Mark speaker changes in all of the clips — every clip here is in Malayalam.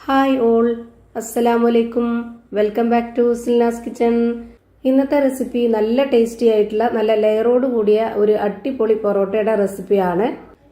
Speaker 1: ഹായ് ഓൾ, അസ്സലാമലൈക്കും. Welcome back to Silnas kitchen. ഇന്നത്തെ റെസിപ്പി നല്ല ടേസ്റ്റി ആയിട്ടുള്ള നല്ല ലെയറോട് കൂടിയ ഒരു അടിപൊളി പൊറോട്ടയുടെ റെസിപ്പിയാണ്.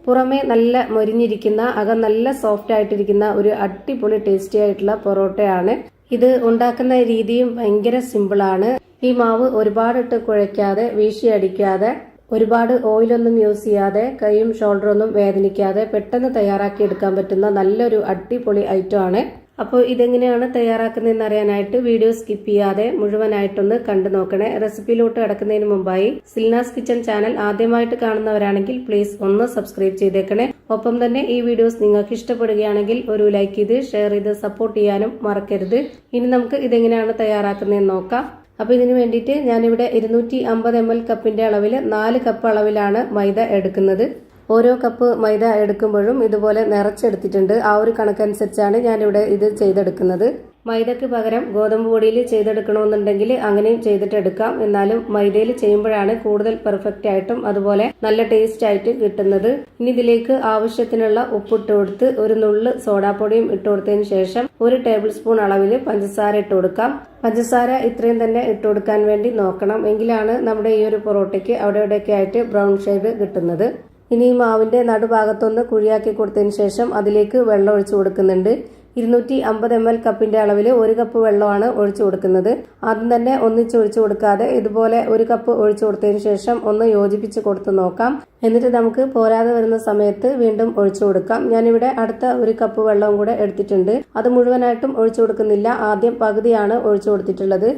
Speaker 1: പുറമെ നല്ല മൊരിഞ്ഞിരിക്കുന്ന അകം നല്ല സോഫ്റ്റ് ആയിട്ടിരിക്കുന്ന ഒരു അടിപൊളി ടേസ്റ്റി ആയിട്ടുള്ള പൊറോട്ടയാണ്. ഇത് ഉണ്ടാക്കുന്ന രീതിയും ഭയങ്കര സിമ്പിളാണ്. ഈ മാവ് ഒരുപാടിട്ട് കുഴയ്ക്കാതെ വീശി അടിക്കാതെ ഒരുപാട് ഓയിലൊന്നും യൂസ് ചെയ്യാതെ കൈയും ഷോൾഡറൊന്നും വേദനിക്കാതെ പെട്ടെന്ന് തയ്യാറാക്കി എടുക്കാൻ പറ്റുന്ന നല്ലൊരു അടിപൊളി ഐറ്റം ആണ്. അപ്പോൾ ഇതെങ്ങനെയാണ് തയ്യാറാക്കുന്നതെന്ന് അറിയാനായിട്ട് വീഡിയോ സ്കിപ്പ് ചെയ്യാതെ മുഴുവനായിട്ടൊന്ന് കണ്ടു നോക്കണേ. റെസിപ്പിയിലോട്ട് കിടക്കുന്നതിന് മുമ്പായി സിൽനാസ് കിച്ചൺ ചാനൽ ആദ്യമായിട്ട് കാണുന്നവരാണെങ്കിൽ പ്ലീസ് ഒന്ന് സബ്സ്ക്രൈബ് ചെയ്തേക്കണേ. ഒപ്പം തന്നെ ഈ വീഡിയോസ് നിങ്ങൾക്ക് ഇഷ്ടപ്പെടുകയാണെങ്കിൽ ഒരു ലൈക്ക് ചെയ്ത് ഷെയർ ചെയ്ത് സപ്പോർട്ട് ചെയ്യാനും മറക്കരുത്. ഇനി നമുക്ക് ഇതെങ്ങനെയാണ് തയ്യാറാക്കുന്നതെന്ന് നോക്കാം. അപ്പോൾ ഇതിന് വേണ്ടിയിട്ട് ഞാനിവിടെ 250 ml കപ്പിന്റെ അളവിൽ 4 കപ്പ് അളവിലാണ് മൈദ എടുക്കുന്നത്. ഓരോ കപ്പ് മൈദ എടുക്കുമ്പോഴും ഇതുപോലെ നിറച്ചെടുത്തിട്ടുണ്ട്. ആ ഒരു കണക്കനുസരിച്ചാണ് ഞാനിവിടെ ഇത് ചെയ്തെടുക്കുന്നത്. മൈദക്ക് പകരം ഗോതമ്പ് പൊടിയിൽ ചെയ്തെടുക്കണമെന്നുണ്ടെങ്കിൽ അങ്ങനെയും ചെയ്തിട്ടെടുക്കാം. എന്നാലും മൈദയിൽ ചെയ്യുമ്പോഴാണ് കൂടുതൽ പെർഫെക്റ്റ് ആയിട്ടും അതുപോലെ നല്ല ടേസ്റ്റ് ആയിട്ട് കിട്ടുന്നത്. ഇനി ഇതിലേക്ക് ആവശ്യത്തിനുള്ള ഉപ്പിട്ട് കൊടുത്ത് ഒരു നുള്ള് സോഡാപ്പൊടിയും ഇട്ട് കൊടുത്തതിന് ശേഷം 1 ടേബിൾ സ്പൂൺ അളവിൽ പഞ്ചസാര ഇട്ട് കൊടുക്കാം. പഞ്ചസാര ഇത്രയും തന്നെ ഇട്ട് കൊടുക്കാൻ വേണ്ടി നോക്കണം. എങ്കിലാണ് നമ്മുടെ ഈ ഒരു പൊറോട്ടയ്ക്ക് അവിടെ ഇവിടെയൊക്കെ ആയിട്ട് ബ്രൗൺ ഷെയ്ഡ് കിട്ടുന്നത്. ഇനി ഈ മാവിന്റെ നടുഭാഗത്തൊന്ന് കുഴിയാക്കി കൊടുത്തതിന് ശേഷം അതിലേക്ക് വെള്ളം ഒഴിച്ചു കൊടുക്കുന്നുണ്ട്. 250 ml കപ്പിന്റെ അളവിൽ 1 കപ്പ് വെള്ളമാണ് ഒഴിച്ചു കൊടുക്കുന്നത്. ആദ്യം തന്നെ ഒന്നിച്ച് ഒഴിച്ചു കൊടുക്കാതെ ഇതുപോലെ 1 കപ്പ് ഒഴിച്ചു കൊടുത്തതിന് ശേഷം ഒന്ന് യോജിപ്പിച്ച് കൊടുത്ത് നോക്കാം. എന്നിട്ട് നമുക്ക് പോരാതെ വരുന്ന സമയത്ത് വീണ്ടും ഒഴിച്ചു കൊടുക്കാം. ഞാനിവിടെ അടുത്ത 1 കപ്പ് വെള്ളവും കൂടെ എടുത്തിട്ടുണ്ട്. അത് മുഴുവനായിട്ടും ഒഴിച്ചു കൊടുക്കുന്നില്ല, ആദ്യം പകുതിയാണ് ഒഴിച്ചു കൊടുത്തിട്ടുള്ളത്.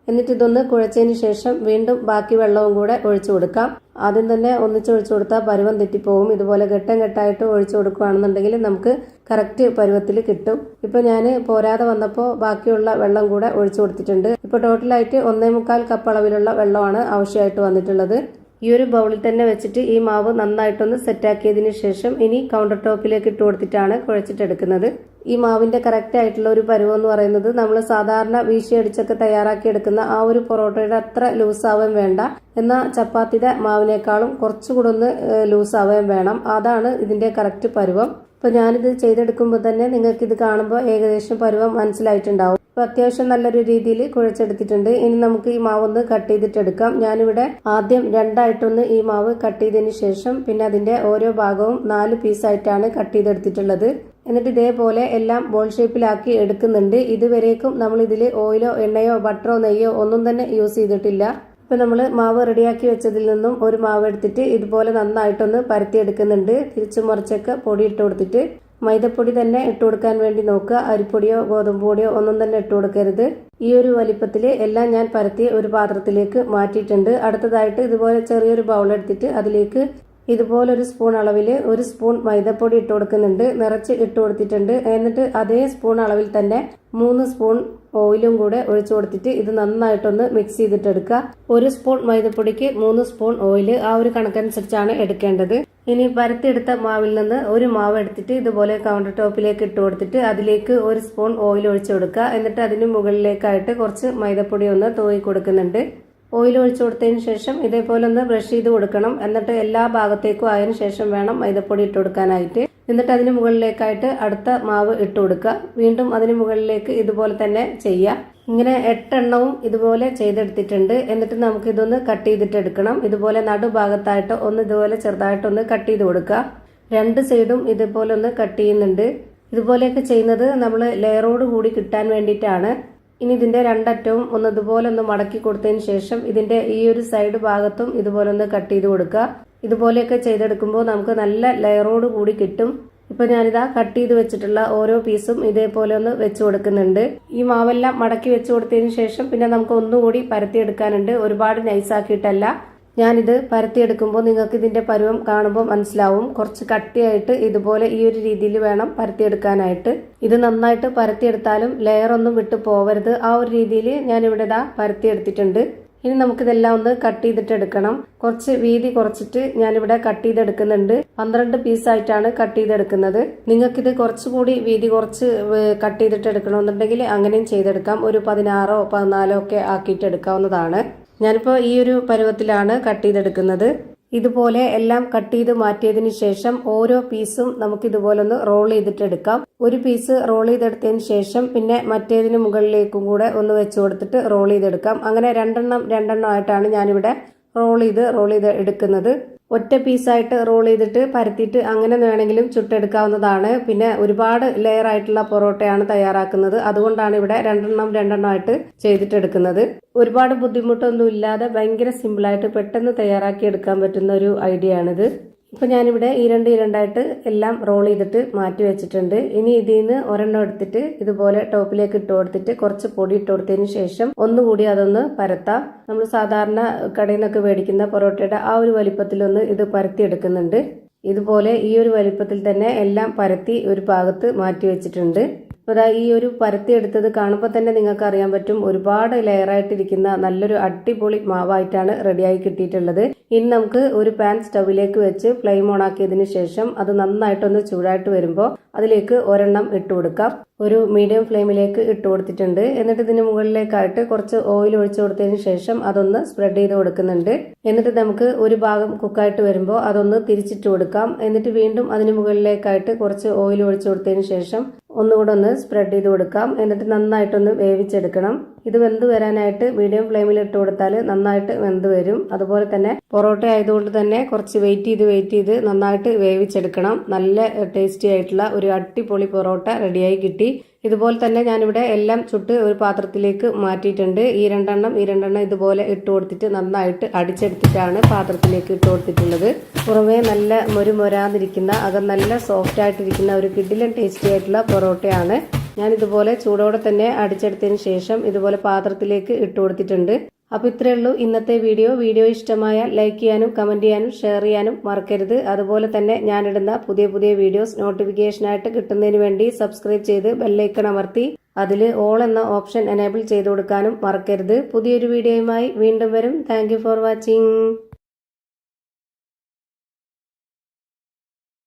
Speaker 1: എന്നിട്ട് ഇതൊന്ന് കുഴച്ചതിന് ശേഷം വീണ്ടും ബാക്കി വെള്ളവും കൂടെ ഒഴിച്ചു കൊടുക്കാം. ആദ്യം തന്നെ ഒന്നിച്ച് ഒഴിച്ചു കൊടുത്താൽ പരുവം തെറ്റിപ്പോവും. ഇതുപോലെ ഘട്ടം ഘട്ടമായിട്ട് ഒഴിച്ചു കൊടുക്കുകയാണെന്നുണ്ടെങ്കിൽ നമുക്ക് കറക്റ്റ് പരുവത്തിൽ കിട്ടും. ഇപ്പൊ ഞാൻ പോരാതെ വന്നപ്പോൾ ബാക്കിയുള്ള വെള്ളം കൂടെ ഒഴിച്ചു കൊടുത്തിട്ടുണ്ട്. ഇപ്പൊ ടോട്ടലായിട്ട് 1.25 കപ്പ് അളവിലുള്ള വെള്ളമാണ് ആവശ്യമായിട്ട് വന്നിട്ടുള്ളത്. ഈ ഒരു ബൗളിൽ തന്നെ വെച്ചിട്ട് ഈ മാവ് നന്നായിട്ടൊന്ന് സെറ്റാക്കിയതിന് ശേഷം ഇനി കൗണ്ടർ ടോപ്പിലേക്ക് ഇട്ട് കൊടുത്തിട്ടാണ് കുഴച്ചിട്ടെടുക്കുന്നത്. ഈ മാവിന്റെ കറക്റ്റ് ആയിട്ടുള്ള ഒരു പരുവം എന്ന് പറയുന്നത് നമ്മൾ സാധാരണ വീശിയടിച്ചൊക്കെ തയ്യാറാക്കി എടുക്കുന്ന ആ ഒരു പൊറോട്ടയുടെ അത്ര ലൂസാവാൻ വേണ്ട. എന്നാൽ ചപ്പാത്തിയുടെ മാവിനേക്കാളും കുറച്ചുകൂടെ ഒന്ന് ലൂസാവാൻ വേണം. അതാണ് ഇതിന്റെ കറക്റ്റ് പരുവം. ഇപ്പൊ ഞാനിത് ചെയ്തെടുക്കുമ്പോൾ തന്നെ നിങ്ങൾക്ക് ഇത് കാണുമ്പോൾ ഏകദേശം പരുവം മനസ്സിലായിട്ടുണ്ടാവും. ഇപ്പൊ അത്യാവശ്യം നല്ലൊരു രീതിയിൽ കുഴച്ചെടുത്തിട്ടുണ്ട്. ഇനി നമുക്ക് ഈ മാവൊന്ന് കട്ട് ചെയ്തിട്ടെടുക്കാം. ഞാനിവിടെ ആദ്യം 2 ആയിട്ടൊന്ന് ഈ മാവ് കട്ട് ചെയ്തതിന് ശേഷം പിന്നെ അതിന്റെ ഓരോ ഭാഗവും 4 പീസായിട്ടാണ് കട്ട് ചെയ്തെടുത്തിട്ടുള്ളത്. എന്നിട്ട് ഇതേപോലെ എല്ലാം ബോൾ ഷേപ്പിലാക്കി എടുക്കുന്നുണ്ട്. ഇതുവരേക്കും നമ്മൾ ഇതിൽ ഓയിലോ എണ്ണയോ ബട്ടറോ നെയ്യോ ഒന്നും തന്നെ യൂസ് ചെയ്തിട്ടില്ല. ഇപ്പൊ നമ്മൾ മാവ് റെഡിയാക്കി വെച്ചതിൽ നിന്നും ഒരു മാവ് എടുത്തിട്ട് ഇതുപോലെ നന്നായിട്ടൊന്ന് പരത്തിയെടുക്കുന്നുണ്ട്. തിരിച്ചു മറിച്ചൊക്കെ പൊടി ഇട്ട് കൊടുത്തിട്ട് മൈദപ്പൊടി തന്നെ ഇട്ട് കൊടുക്കാൻ വേണ്ടി നോക്കുക. അരിപ്പൊടിയോ ഗോതമ്പ് പൊടിയോ ഒന്നും തന്നെ ഇട്ട് കൊടുക്കരുത്. ഈ ഒരു വലിപ്പത്തിൽ എല്ലാം ഞാൻ പരത്തി ഒരു പാത്രത്തിലേക്ക് മാറ്റിയിട്ടുണ്ട്. അടുത്തതായിട്ട് ഇതുപോലെ ചെറിയൊരു ബൗൾ എടുത്തിട്ട് അതിലേക്ക് ഇതുപോലെ 1 സ്പൂൺ അളവിൽ 1 സ്പൂൺ മൈദപ്പൊടി ഇട്ട് കൊടുക്കുന്നുണ്ട്. നിറച്ച് ഇട്ട് കൊടുത്തിട്ടുണ്ട്. എന്നിട്ട് അതേ സ്പൂൺ അളവിൽ തന്നെ 3 സ്പൂൺ ഓയിലും കൂടെ ഒഴിച്ചു കൊടുത്തിട്ട് ഇത് നന്നായിട്ടൊന്ന് മിക്സ് ചെയ്തിട്ടെടുക്കുക. 1 സ്പൂൺ മൈദപ്പൊടിക്ക് 3 സ്പൂൺ ഓയിൽ, ആ ഒരു കണക്കനുസരിച്ചാണ് എടുക്കേണ്ടത്. ഇനി പരത്തിയെടുത്ത മാവിൽ നിന്ന് ഒരു മാവ് എടുത്തിട്ട് ഇതുപോലെ കൗണ്ടർ ടോപ്പിലേക്ക് ഇട്ട് കൊടുത്തിട്ട് അതിലേക്ക് 1 സ്പൂൺ ഓയിൽ ഒഴിച്ചു കൊടുക്കുക. എന്നിട്ട് അതിന് മുകളിലേക്കായിട്ട് കുറച്ച് മൈദപ്പൊടി ഒന്ന് തൂവി കൊടുക്കുന്നുണ്ട്. ഓയിൽ ഒഴിച്ചു കൊടുത്തതിന് ശേഷം ഇതേപോലെ ഒന്ന് ബ്രഷ് ചെയ്ത് കൊടുക്കണം. എന്നിട്ട് എല്ലാ ഭാഗത്തേക്കും ആയതിനു ശേഷം വേണം മൈദപ്പൊടി ഇട്ട് കൊടുക്കാനായിട്ട്. എന്നിട്ട് അതിന് മുകളിലേക്കായിട്ട് അടുത്ത മാവ് ഇട്ട് കൊടുക്കുക. വീണ്ടും അതിന് മുകളിലേക്ക് ഇതുപോലെ തന്നെ ചെയ്യുക. ഇങ്ങനെ 8 എണ്ണവും ഇതുപോലെ ചെയ്തെടുത്തിട്ടുണ്ട്. എന്നിട്ട് നമുക്ക് ഇതൊന്ന് കട്ട് ചെയ്തിട്ടെടുക്കണം. ഇതുപോലെ നടുഭാഗത്തായിട്ട് ഒന്ന് ഇതുപോലെ ചെറുതായിട്ടൊന്ന് കട്ട് ചെയ്ത് കൊടുക്കുക. 2 സൈഡും ഇതുപോലെ ഒന്ന് കട്ട് ചെയ്യുന്നുണ്ട്. ഇതുപോലെയൊക്കെ ചെയ്യുന്നത് നമ്മൾ ലെയറോട് കൂടി കിട്ടാൻ വേണ്ടിയിട്ടാണ്. ഇനി ഇതിന്റെ 2 അറ്റവും ഒന്ന് ഇതുപോലെ ഒന്ന് മടക്കി കൊടുത്തതിന് ശേഷം ഇതിന്റെ ഈ ഒരു സൈഡ് ഭാഗത്തും ഇതുപോലെ ഒന്ന് കട്ട് ചെയ്ത് കൊടുക്കുക. ഇതുപോലെയൊക്കെ ചെയ്തെടുക്കുമ്പോൾ നമുക്ക് നല്ല ലെയറോട് കൂടി കിട്ടും. ഇപ്പൊ ഞാനിതാ കട്ട് ചെയ്ത് വെച്ചിട്ടുള്ള ഓരോ പീസും ഇതേപോലെ ഒന്ന് വെച്ചു കൊടുക്കുന്നുണ്ട്. ഈ മാവെല്ലാം മടക്കി വെച്ചു കൊടുത്തതിന് ശേഷം പിന്നെ നമുക്ക് ഒന്നുകൂടി പരത്തിയെടുക്കാനുണ്ട്. ഒരുപാട് നൈസാക്കിയിട്ടല്ല. ഞാനിത് പരത്തിയെടുക്കുമ്പോൾ നിങ്ങൾക്ക് ഇതിന്റെ പരുവം കാണുമ്പോൾ മനസ്സിലാവും. കുറച്ച് കട്ടിയായിട്ട് ഇതുപോലെ ഈ ഒരു രീതിയിൽ വേണം പരത്തിയെടുക്കാനായിട്ട്. ഇത് നന്നായിട്ട് പരത്തിയെടുത്താലും ലെയർ ഒന്നും വിട്ടു പോവരുത്. ആ ഒരു രീതിയിൽ ഞാനിവിടെ പരത്തിയെടുത്തിട്ടുണ്ട്. ഇനി നമുക്കിതെല്ലാം ഒന്ന് കട്ട് ചെയ്തിട്ടെടുക്കണം. കുറച്ച് വീതി കുറച്ചിട്ട് ഞാനിവിടെ കട്ട് ചെയ്തെടുക്കുന്നുണ്ട്. 12 പീസായിട്ടാണ് കട്ട് ചെയ്തെടുക്കുന്നത്. നിങ്ങൾക്കിത് കുറച്ചുകൂടി വീതി കുറച്ച് കട്ട് ചെയ്തിട്ടെടുക്കണമെന്നുണ്ടെങ്കിൽ അങ്ങനെയും ചെയ്തെടുക്കാം. ഒരു 16 14 ഒക്കെ ആക്കിയിട്ട് എടുക്കാവുന്നതാണ്. ഞാനിപ്പോൾ ഈ ഒരു പരുവത്തിലാണ് കട്ട് ചെയ്തെടുക്കുന്നത്. ഇതുപോലെ എല്ലാം കട്ട് ചെയ്ത് മാറ്റിയതിന് ശേഷം ഓരോ പീസും നമുക്ക് ഇതുപോലെ ഒന്ന് റോൾ ചെയ്തിട്ടെടുക്കാം. ഒരു പീസ് റോൾ ചെയ്തെടുത്തതിന് ശേഷം പിന്നെ മറ്റേതിന് മുകളിലേക്കും കൂടെ ഒന്ന് വെച്ച് കൊടുത്തിട്ട് റോൾ ചെയ്തെടുക്കാം. അങ്ങനെ രണ്ടെണ്ണം ആയിട്ടാണ് ഞാനിവിടെ റോൾ ചെയ്ത് എടുക്കുന്നത്. ഒറ്റ പീസായിട്ട് റോൾ ചെയ്തിട്ട് പരത്തിയിട്ട് അങ്ങനെ വേണമെങ്കിലും ചുട്ടെടുക്കാവുന്നതാണ്. പിന്നെ ഒരുപാട് ലെയർ ആയിട്ടുള്ള പൊറോട്ടയാണ് തയ്യാറാക്കുന്നത്. അതുകൊണ്ടാണ് ഇവിടെ രണ്ടെണ്ണം ആയിട്ട് ചെയ്തിട്ടെടുക്കുന്നത്. ഒരുപാട് ബുദ്ധിമുട്ടൊന്നും ഇല്ലാതെ ഭയങ്കര സിമ്പിളായിട്ട് പെട്ടെന്ന് തയ്യാറാക്കി എടുക്കാൻ പറ്റുന്ന ഒരു ഐഡിയ ആണിത്. ഇപ്പൊ ഞാനിവിടെ രണ്ടായിട്ട് എല്ലാം റോൾ ചെയ്തിട്ട് മാറ്റി വെച്ചിട്ടുണ്ട്. ഇനി ഇതിൽ നിന്ന് ഒരെണ്ണം എടുത്തിട്ട് ഇതുപോലെ ടോപ്പിലേക്ക് ഇട്ട് കൊടുത്തിട്ട് കുറച്ച് പൊടി ഇട്ട് കൊടുത്തതിന് ശേഷം ഒന്നുകൂടി അതൊന്ന് പരത്താം. നമ്മൾ സാധാരണ കടയിൽ നിന്നൊക്കെ മേടിക്കുന്ന പൊറോട്ടയുടെ ആ ഒരു വലിപ്പത്തിലൊന്ന് ഇത് പരത്തി എടുക്കുന്നുണ്ട്. ഇതുപോലെ ഈ ഒരു വലിപ്പത്തിൽ തന്നെ എല്ലാം പരത്തി ഒരു ഭാഗത്ത് മാറ്റി വെച്ചിട്ടുണ്ട്. അപ്പോൾ ഈ ഒരു പരത്തി എടുത്തത് കാണുമ്പോൾ തന്നെ നിങ്ങൾക്ക് അറിയാൻ പറ്റും ഒരുപാട് ലെയറായിട്ടിരിക്കുന്ന നല്ലൊരു അടിപൊളി മാവായിട്ടാണ് റെഡിയായി കിട്ടിയിട്ടുള്ളത്. ഇനി നമുക്ക് ഒരു പാൻ സ്റ്റൗവിലേക്ക് വെച്ച് ഫ്ലെയിം ഓൺ ആക്കിയതിന് ശേഷം അത് നന്നായിട്ടൊന്ന് ചൂടായിട്ട് വരുമ്പോൾ അതിലേക്ക് ഒരെണ്ണം ഇട്ട് കൊടുക്കാം. ഒരു മീഡിയം ഫ്ലെയിമിലേക്ക് ഇട്ട് കൊടുത്തിട്ടുണ്ട്. എന്നിട്ട് ഇതിന് മുകളിലേക്കായിട്ട് കുറച്ച് ഓയിൽ ഒഴിച്ചു കൊടുത്തതിന് ശേഷം അതൊന്ന് സ്പ്രെഡ് ചെയ്ത് കൊടുക്കുന്നുണ്ട്. എന്നിട്ട് നമുക്ക് ഒരു ഭാഗം കുക്കായിട്ട് വരുമ്പോൾ അതൊന്ന് തിരിച്ചിട്ട് കൊടുക്കാം. എന്നിട്ട് വീണ്ടും അതിന് മുകളിലേക്കായിട്ട് കുറച്ച് ഓയിൽ ഒഴിച്ചു കൊടുത്തതിന് ശേഷം ഒന്നുകൂടെ ഒന്ന് സ്പ്രെഡ് ചെയ്ത് കൊടുക്കാം. എന്നിട്ട് നന്നായിട്ടൊന്ന് വേവിച്ചെടുക്കണം. ഇത് വെന്ത് വരാനായിട്ട് മീഡിയം ഫ്ലെയിമിൽ ഇട്ട് കൊടുത്താൽ നന്നായിട്ട് വെന്ത് വരും. അതുപോലെ തന്നെ പൊറോട്ട ആയതുകൊണ്ട് തന്നെ കുറച്ച് വെയിറ്റ് ചെയ്ത് നന്നായിട്ട് വേവിച്ചെടുക്കണം. നല്ല ടേസ്റ്റി ആയിട്ടുള്ള ഒരു അടിപൊളി പൊറോട്ട റെഡിയായി കിട്ടി. ഇതുപോലെ തന്നെ ഞാനിവിടെ എല്ലാം ചുട്ട് ഒരു പാത്രത്തിലേക്ക് മാറ്റിയിട്ടുണ്ട്. ഈ രണ്ടെണ്ണം ഇതുപോലെ ഇട്ട് കൊടുത്തിട്ട് നന്നായിട്ട് അടിച്ചെടുത്തിട്ടാണ് പാത്രത്തിലേക്ക് ഇട്ട് കൊടുത്തിട്ടുള്ളത്. പുറമേ നല്ല മൊരാന്നിരിക്കുന്ന അകം നല്ല സോഫ്റ്റ് ആയിട്ടിരിക്കുന്ന ഒരു കിടിലൻ ടേസ്റ്റി ആയിട്ടുള്ള പൊറോട്ടയാണ്. ഞാൻ ഇതുപോലെ ചൂടോടെ തന്നെ അടിച്ചെടുത്തതിന് ശേഷം ഇതുപോലെ പാത്രത്തിലേക്ക് ഇട്ട് കൊടുത്തിട്ടുണ്ട്. അപ്പോൾ ഇത്രയേ ഉള്ളൂ ഇന്നത്തെ വീഡിയോ ഇഷ്ടമായാൽ ലൈക്ക് ചെയ്യാനും കമന്റ് ചെയ്യാനും ഷെയർ ചെയ്യാനും മറക്കരുത്. അതുപോലെ തന്നെ ഞാനിടുന്ന പുതിയ വീഡിയോസ് നോട്ടിഫിക്കേഷനായിട്ട് കിട്ടുന്നതിന് വേണ്ടി സബ്സ്ക്രൈബ് ചെയ്ത് ബെല്ലൈക്കൺ അമർത്തി അതിൽ ഓൾ എന്ന ഓപ്ഷൻ എനേബിൾ ചെയ്ത് കൊടുക്കാനും മറക്കരുത്. പുതിയൊരു വീഡിയോയുമായി വീണ്ടും വരും. Thank you for watching.